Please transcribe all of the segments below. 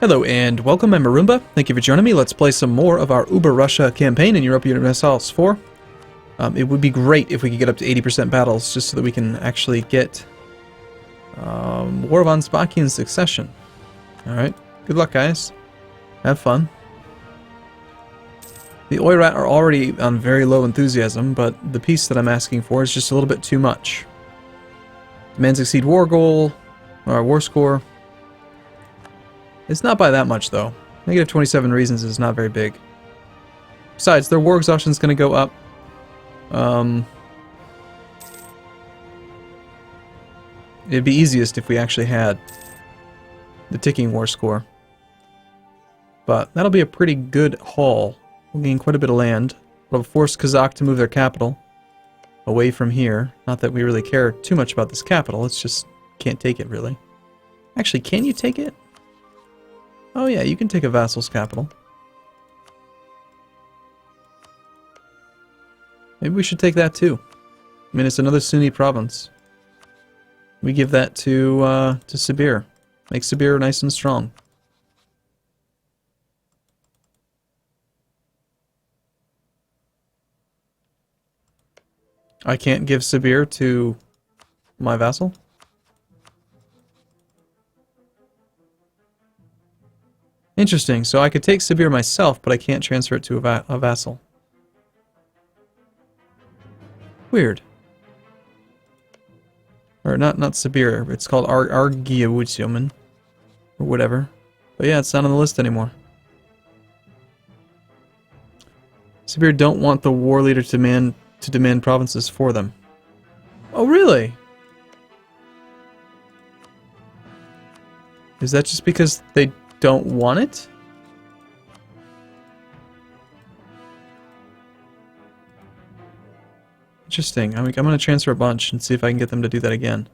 Hello and welcome, I'm Arumba. Thank you for joining me. Let's play some more of our UberRussia campaign in Europa Universalis IV. It would be great if we could get up to 80% battles, just so that we can actually get War of Anspakian Succession. Alright, good luck guys. Have fun. The Oirat are already on very low enthusiasm, but the peace that I'm asking for is just a little bit too much. Demands exceed war goal, or war score. It's not by that much, though. Negative 27 reasons is not very big. Besides, their war exhaustion is going to go up. It'd be easiest if we actually had the ticking war score. But that'll be a pretty good haul. We'll gain quite a bit of land. We'll force Kazakh to move their capital away from here. Not that we really care too much about this capital. It's just can't take it, really. Actually, can you take it? Oh yeah, you can take a vassal's capital. Maybe we should take that too. I mean, it's another Sunni province. We give that to Sibir. Make Sibir nice and strong. I can't give Sibir to my vassal? Interesting, so I could take Sibir myself, but I can't transfer it to a vassal. Weird. Or not Sibir, it's called Argiawutsiomen. Or whatever. But yeah, it's not on the list anymore. Sibir don't want the war leader to demand provinces for them. Oh really? Is that just because they don't want it? Interesting. I'm going to transfer a bunch and see if I can get them to do that again.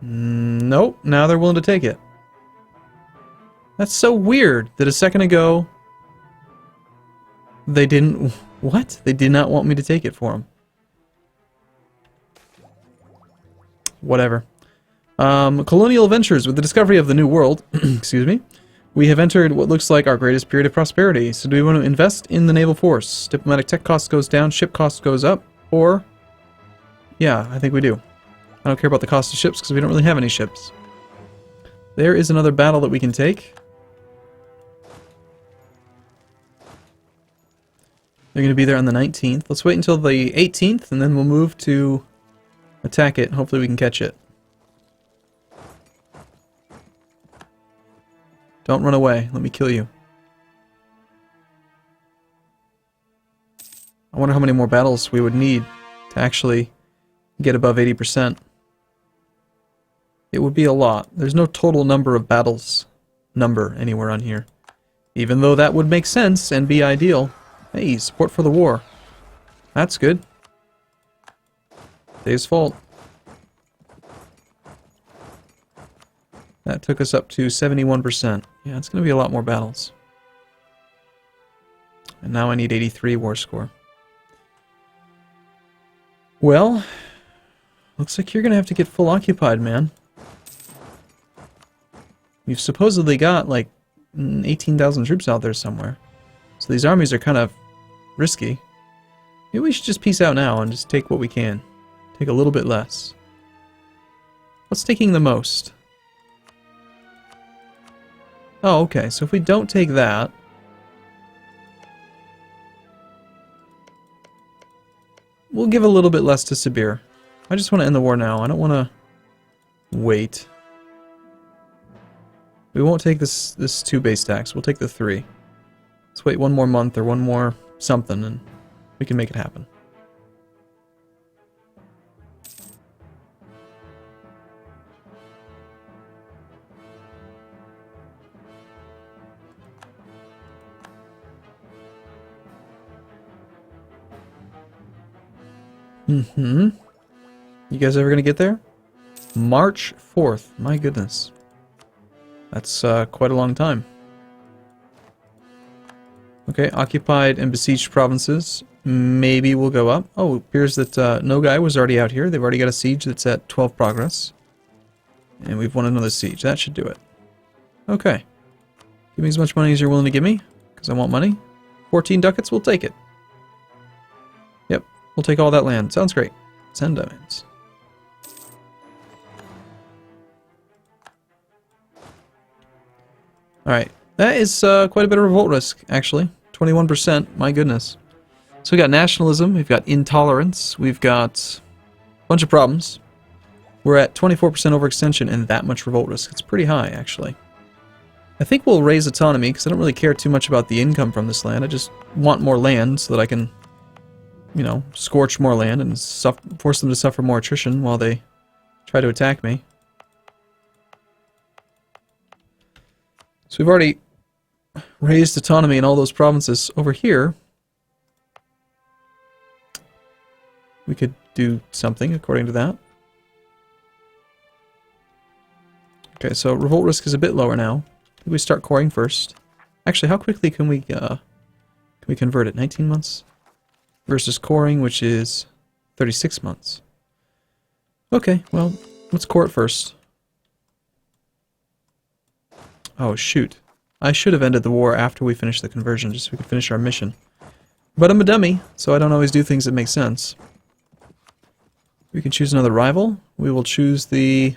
Nope. Now they're willing to take it. That's so weird that a second ago they didn't... What? They did not want me to take it for them. Whatever. Colonial adventures. With the discovery of the New World, excuse me, we have entered what looks like our greatest period of prosperity. So do we want to invest in the naval force? Diplomatic tech cost goes down, ship cost goes up, or... Yeah, I think we do. I don't care about the cost of ships because we don't really have any ships. There is another battle that we can take. They're going to be there on the 19th. Let's wait until the 18th, and then we'll move to attack it. Hopefully we can catch it. Don't run away. Let me kill you. I wonder how many more battles we would need to actually get above 80%. It would be a lot. There's no total number of battles anywhere on here. Even though that would make sense and be ideal. Hey, support for the war. That's good. Dave's fault. That took us up to 71%. Yeah, it's going to be a lot more battles. And now I need 83 war score. Well, looks like you're going to have to get full occupied, man. You've supposedly got like 18,000 troops out there somewhere. So these armies are kind of risky. Maybe we should just peace out now and just take what we can. Take a little bit less. What's taking the most? Oh, okay. So if we don't take that... We'll give a little bit less to Sibir. I just want to end the war now. I don't want to wait. We won't take this 2 base tax. We'll take the 3. Let's wait one more month or one more something and we can make it happen. You guys ever gonna get there? March 4th. My goodness. That's quite a long time. Okay, occupied and besieged provinces. maybe we'll go up. Oh, it appears that no guy was already out here. They've already got a siege that's at 12 progress. And we've won another siege. That should do it. Okay. Give me as much money as you're willing to give me, because I want money. 14 ducats, we'll take it. Yep, we'll take all that land. Sounds great. 10 diamonds. Alright, that is quite a bit of revolt risk, actually. 21%, my goodness. So we got nationalism, we've got intolerance, we've got a bunch of problems. We're at 24% overextension and that much revolt risk. It's pretty high, actually. I think we'll raise autonomy, because I don't really care too much about the income from this land. I just want more land so that I can, you know, scorch more land and force them to suffer more attrition while they try to attack me. So we've already raised autonomy in all those provinces. Over here, we could do something according to that. Okay, so revolt risk is a bit lower now. We start coring first. Actually, how quickly can we convert it? 19 months versus coring, which is 36 months. Okay, well, let's core it first. Oh shoot! I should have ended the war after we finished the conversion, just so we could finish our mission. But I'm a dummy, so I don't always do things that make sense. We can choose another rival. We will choose the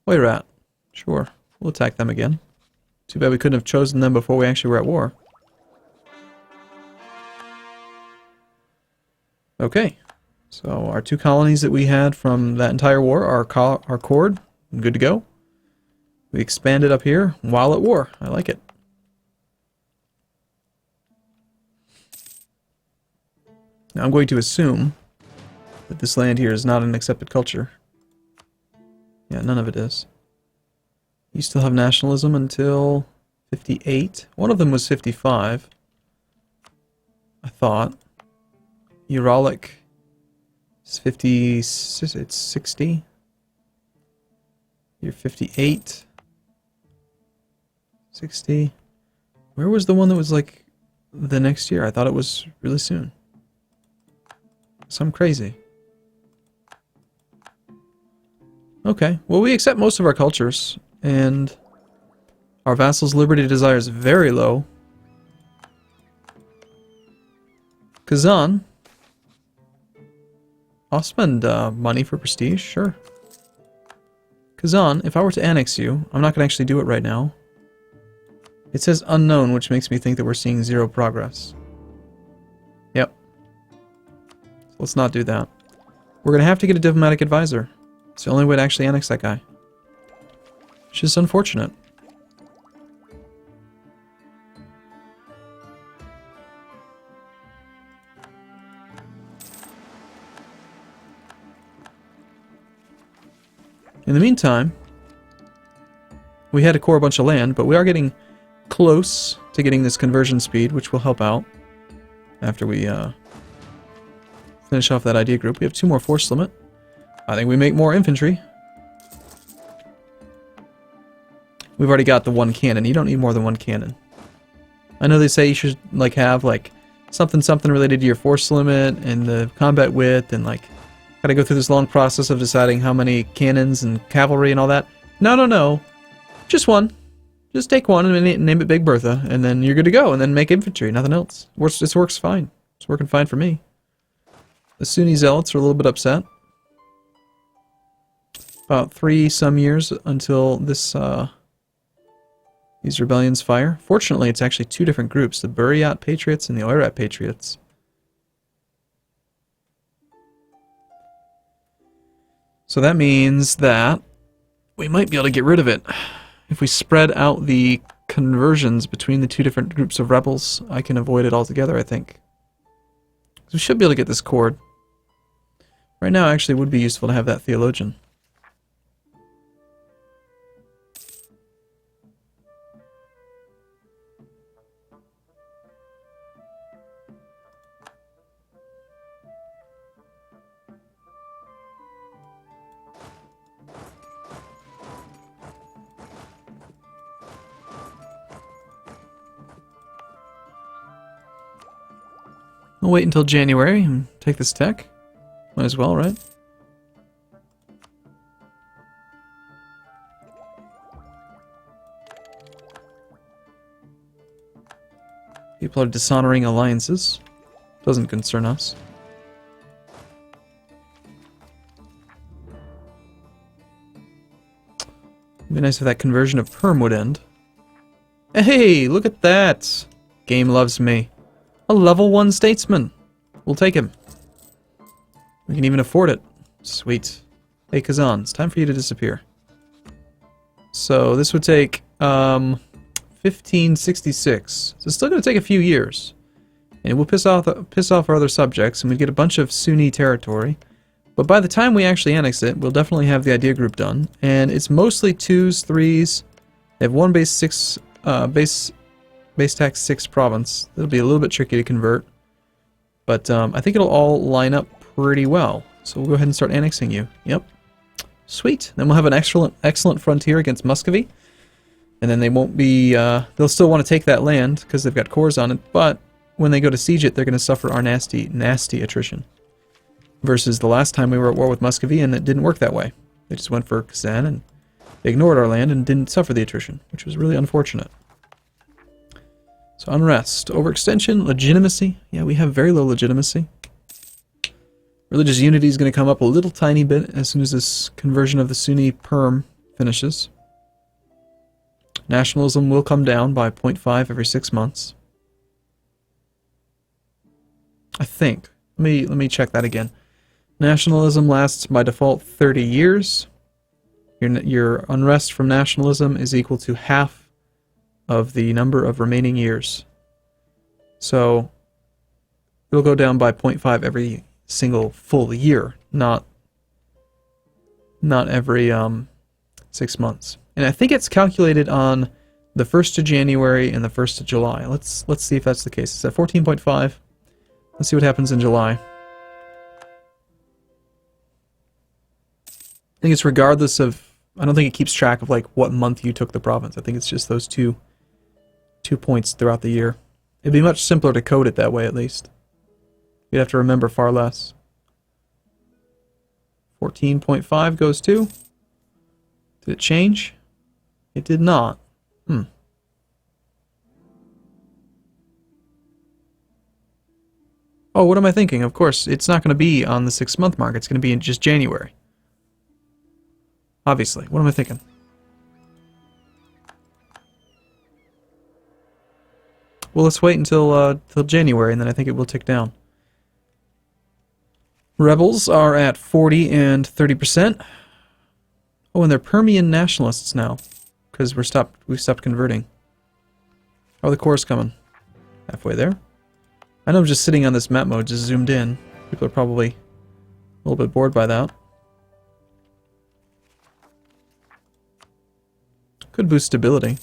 Oirat. Sure, we'll attack them again. Too bad we couldn't have chosen them before we actually were at war. Okay, so our 2 colonies that we had from that entire war are cored. Good to go. We expanded up here while at war. I like it. Now I'm going to assume that this land here is not an accepted culture. Yeah, none of it is. You still have nationalism until 58. One of them was 55. I thought. Uralic is 50. It's 60. You're 58. 60. Where was the one that was like the next year? I thought it was really soon. So I'm crazy. Okay, well we accept most of our cultures, and our vassals' liberty desire is very low. Kazan. I'll spend money for prestige, sure. Kazan, if I were to annex you, I'm not going to actually do it right now. It says unknown, which makes me think that we're seeing 0 progress. Yep. So let's not do that. We're going to have to get a diplomatic advisor. It's the only way to actually annex that guy. Which is unfortunate. In the meantime, we had to core a bunch of land, but we are getting close to getting this conversion speed, which will help out after we finish off that idea group. We have 2 more force limit. I think we make more infantry. We've already got the 1 cannon. You don't need more than 1 cannon. I know they say you should like have like something related to your force limit and the combat width and like gotta go through this long process of deciding how many cannons and cavalry and all that. No. Just 1. Just take 1 and name it Big Bertha, and then you're good to go, and then make infantry, nothing else. This works fine. It's working fine for me. The Sunni Zealots are a little bit upset. About 3 some years until this these rebellions fire. Fortunately, it's actually 2 different groups, the Buryat Patriots and the Oirat Patriots. So that means that we might be able to get rid of it. If we spread out the conversions between the 2 different groups of rebels, I can avoid it altogether, I think. So we should be able to get this cord. Right now, actually, it would be useful to have that theologian. We'll wait until January and take this tech. Might as well, right? People are dishonoring alliances. Doesn't concern us. It'd be nice if that conversion of perm would end. Hey, look at that! Game loves me. A level 1 statesman. We'll take him. We can even afford it. Sweet. Hey, Kazan, it's time for you to disappear. So this would take 1566. So it's still going to take a few years. And it will piss off our other subjects, and we get a bunch of Sunni territory. But by the time we actually annex it, we'll definitely have the idea group done. And it's mostly 2s, 3s. They have one base 6, base tax 6 province. It'll be a little bit tricky to convert. But I think it'll all line up pretty well. So we'll go ahead and start annexing you. Yep. Sweet. Then we'll have an excellent frontier against Muscovy. And then they won't be, they'll still want to take that land because they've got cores on it. But when they go to siege it, they're going to suffer our nasty, nasty attrition. Versus the last time we were at war with Muscovy, and it didn't work that way. They just went for Kazan, and they ignored our land and didn't suffer the attrition, which was really unfortunate. So unrest, overextension, legitimacy. Yeah, we have very low legitimacy. Religious unity is going to come up a little tiny bit as soon as this conversion of the Sunni perm finishes. Nationalism will come down by 0.5 every 6 months. I think. Let me check that again. Nationalism lasts by default 30 years. Your unrest from nationalism is equal to half of the number of remaining years. So it'll go down by 0.5 every single full year, not every 6 months. And I think it's calculated on the 1st of January and the 1st of July. Let's see if that's the case. It's at 14.5. Let's see what happens in July. I think it's regardless of, I don't think it keeps track of like what month you took the province. I think it's just those two points throughout the year. It'd be much simpler to code it that way at least. You'd have to remember far less. 14.5 goes to? Did it change? It did not. Oh, what am I thinking? Of course, it's not going to be on the 6 month mark. It's going to be in just January. Obviously. What am I thinking? Well, let's wait until January, and then I think it will tick down. Rebels are at 40 and 30%. Oh, and they're Permian nationalists now, because we stopped converting. Oh, the core's coming. Halfway there. I know I'm just sitting on this map mode, just zoomed in. People are probably a little bit bored by that. Could boost stability.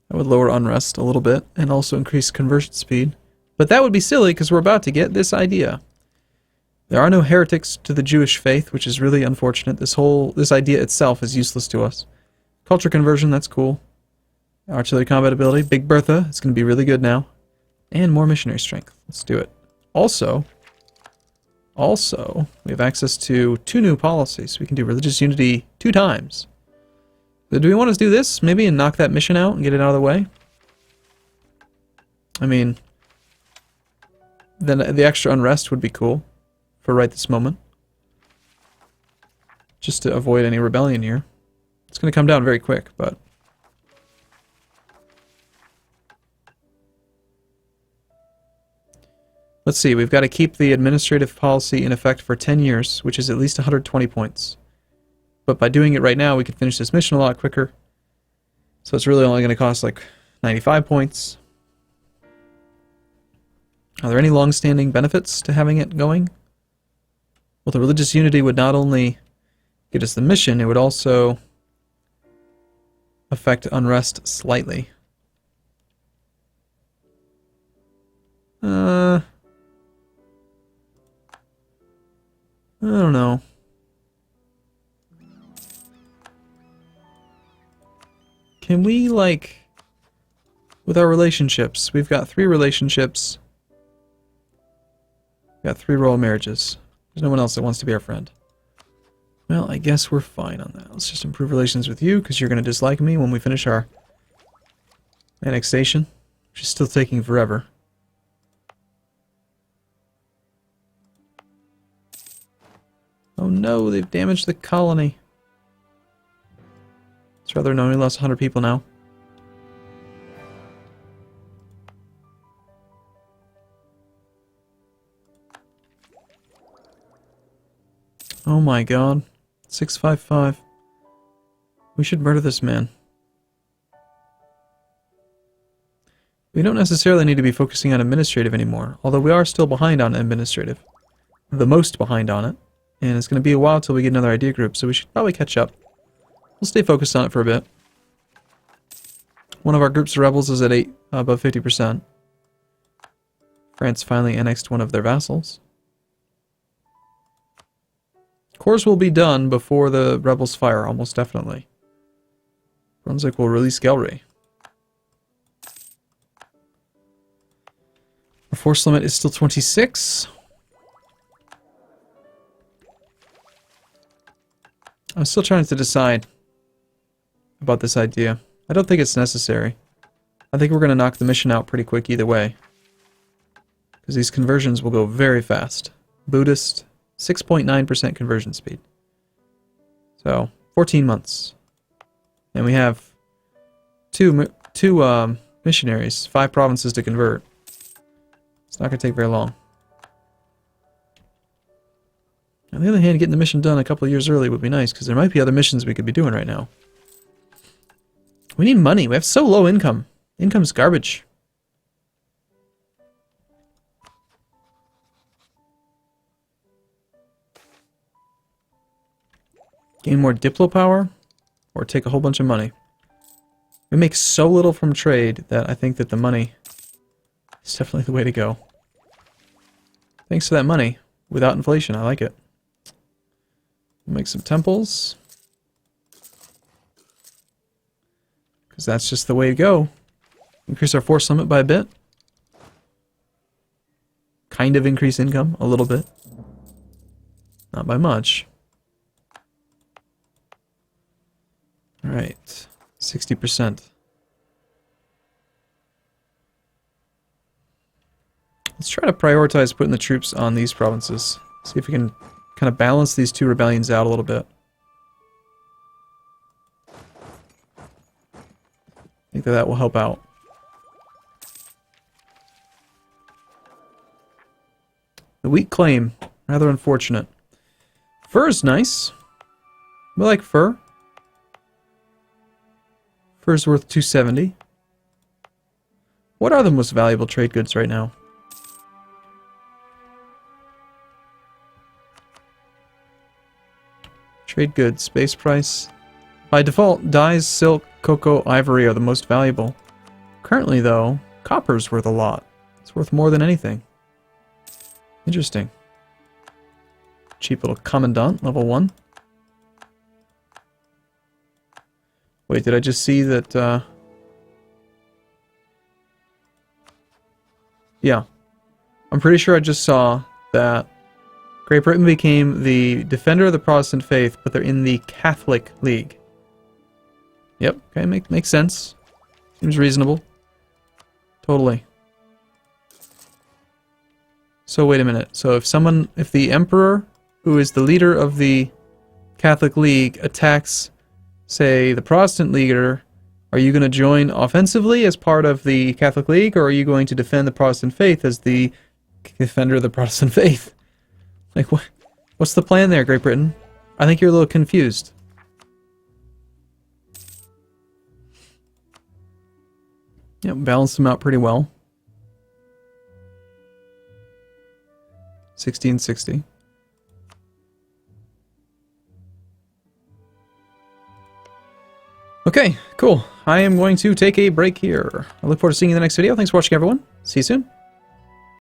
That would lower unrest a little bit, and also increase conversion speed. But that would be silly, because we're about to get this idea. There are no heretics to the Jewish faith, which is really unfortunate. This idea itself is useless to us. Culture conversion, that's cool. Artillery combat ability, Big Bertha, it's going to be really good now. And more missionary strength. Let's do it. Also, we have access to 2 new policies. We can do religious unity 2 times. But do we want to do this, maybe, and knock that mission out and get it out of the way? I mean, then the extra unrest would be cool for right this moment. Just to avoid any rebellion here. It's going to come down very quick, but... Let's see, we've got to keep the administrative policy in effect for 10 years, which is at least 120 points. But by doing it right now, we can finish this mission a lot quicker. So it's really only going to cost like 95 points. Are there any long-standing benefits to having it going? Well, the religious unity would not only get us the mission, it would also affect unrest slightly. I don't know. Can we, like, with our relationships, we've got 3 relationships. Got 3 royal marriages. There's no one else that wants to be our friend. Well, I guess we're fine on that. Let's just improve relations with you, because you're going to dislike me when we finish our annexation, which is still taking forever. Oh no, they've damaged the colony. It's rather known we lost 100 people now. Oh my god. 655. We should murder this man. We don't necessarily need to be focusing on administrative anymore, although we are still behind on administrative. The most behind on it. And it's going to be a while till we get another idea group, so we should probably catch up. We'll stay focused on it for a bit. One of our groups of rebels is at above 50%. France finally annexed one of their vassals. Cores will be done before the rebels fire, almost definitely. Brunswick will release Gelre. Our force limit is still 26. I'm still trying to decide about this idea. I don't think it's necessary. I think we're going to knock the mission out pretty quick either way. Because these conversions will go very fast. Buddhist, 6.9% conversion speed. So, 14 months. And we have two missionaries, 5 provinces to convert. It's not going to take very long. On the other hand, getting the mission done a couple of years early would be nice, because there might be other missions we could be doing right now. We need money. We have so low income. Income's garbage. Gain more Diplo power, or take a whole bunch of money. We make so little from trade that I think that the money is definitely the way to go. Thanks for that money. Without inflation, I like it. Make some temples. Because that's just the way to go. Increase our force limit by a bit. Kind of increase income a little bit. Not by much. Alright. 60%. Let's try to prioritize putting the troops on these provinces. See if we can kind of balance these 2 rebellions out a little bit. I think that will help out. The weak claim. Rather unfortunate. Fur is nice. We like fur. Fur's worth 270. What are the most valuable trade goods right now? Trade goods, base price. By default, dyes, silk, cocoa, ivory are the most valuable. Currently, though, copper's worth a lot. It's worth more than anything. Interesting. Cheap little commandant, level 1. Wait, did I just see that, yeah. I'm pretty sure I just saw that Great Britain became the defender of the Protestant faith, but they're in the Catholic League. Yep, okay, makes sense. Seems reasonable. Totally. So wait a minute. So if the Emperor, who is the leader of the Catholic League, attacks, say, the Protestant leader, are you going to join offensively as part of the Catholic League, or are you going to defend the Protestant faith as the defender of the Protestant faith? Like, what's the plan there, Great Britain? I think you're a little confused. Yep, balanced them out pretty well. 1660. Okay, cool. I am going to take a break here. I look forward to seeing you in the next video. Thanks for watching, everyone. See you soon.